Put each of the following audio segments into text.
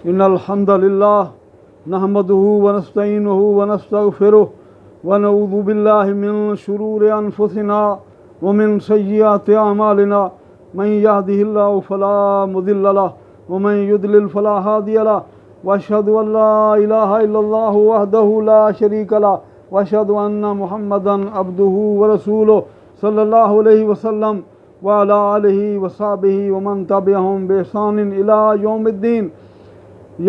إن الحمد لله نحمده ونستعينه ونستغفره ونعوذ بالله من شرور أنفسنا ومن سيئات أعمالنا من يهده الله فلا مضل له ومن يضلل فلا هادي له وأشهد أن لا إله إلا الله وحده لا شريك له وأشهد أن محمدا عبده ورسوله صلى الله عليه وسلم وعلى آله وصحبه ومن تبعهم بإحسان إلى يوم الدين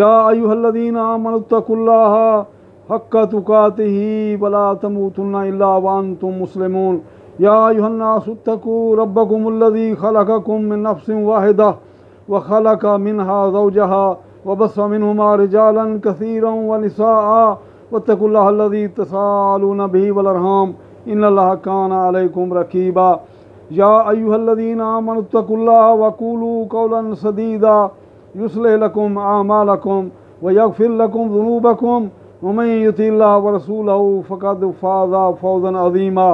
يا أيها الذين آمنوا اتقوا الله حق تقاته ولا تموتن إلا وأنتم مسلمون يا أيها الناس اتقوا ربكم الذي خلقكم من نفس واحدة وخلق منها زوجها وبث منهما رجالا كثيرا ونساء واتقوا الله الذي تساءلون به والأرحام إن الله كان عليكم رقيبا يا أيها الذين آمنوا اتقوا الله وقولوا قولا سديدا يصلح لكم أعمالكم ويغفر لكم ذنوبكم ومن يطع الله ورسوله فقد فاز فوزا عظيما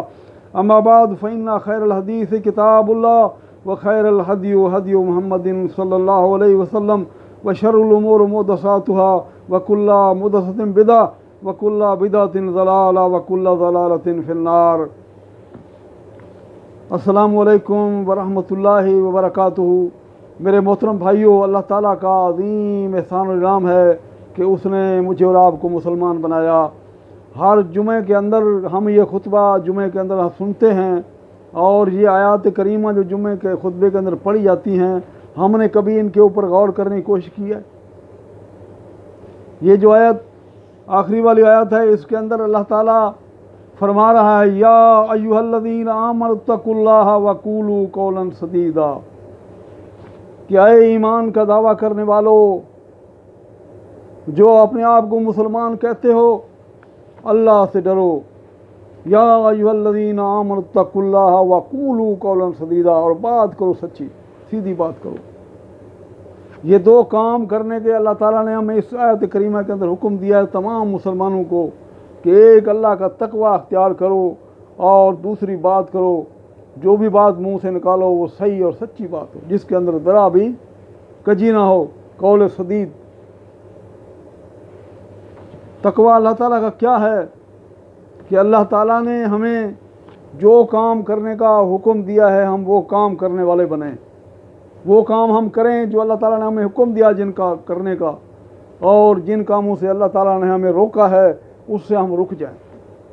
أما بعد فإن خير الحديث كتاب الله وخير الهدي هدي محمد صلى الله عليه وسلم وشر الأمور محدثاتها وكل محدثة بدعة وكل بدعة ضلالة وكل ضلالة في النار۔ السلام علیکم ورحمۃ اللہ وبرکاتہ۔ میرے محترم بھائیوں، اللہ تعالیٰ کا عظیم احسان و انعام ہے کہ اس نے مجھے اور آپ کو مسلمان بنایا۔ ہر جمعے کے اندر ہم یہ خطبہ جمعے کے اندر سنتے ہیں، اور یہ آیات کریمہ جو جمعے کے خطبے کے اندر پڑھی جاتی ہیں، ہم نے کبھی ان کے اوپر غور کرنے کی کوشش کی ہے؟ یہ جو آیت آخری والی آیت ہے، اس کے اندر اللہ تعالیٰ فرما رہا ہے یا ایھا الذین آمنوا اتقوا اللہ وقولوا قولا سدیدا، کہ اے ایمان کا دعویٰ کرنے والو جو اپنے آپ کو مسلمان کہتے ہو، اللہ سے ڈرو۔ یا ایھا الذین آمنوا اتقوا اللہ وقولوا قولا سدیدا، اور بات کرو سچی، سیدھی بات کرو۔ یہ دو کام کرنے کے اللہ تعالیٰ نے ہمیں اس آیت کریمہ کے اندر حکم دیا ہے تمام مسلمانوں کو، کہ ایک اللہ کا تقوی اختیار کرو، اور دوسری بات کرو، جو بھی بات منہ سے نکالو وہ صحیح اور سچی بات ہو، جس کے اندر ذرا بھی کجی نہ ہو، قول سدید۔ تقوی اللہ تعالیٰ کا کیا ہے کہ اللہ تعالیٰ نے ہمیں جو کام کرنے کا حکم دیا ہے ہم وہ کام کرنے والے بنیں، وہ کام ہم کریں جو اللہ تعالیٰ نے ہمیں حکم دیا جن کا کرنے کا، اور جن کاموں سے اللہ تعالیٰ نے ہمیں روکا ہے اس سے ہم رک جائیں۔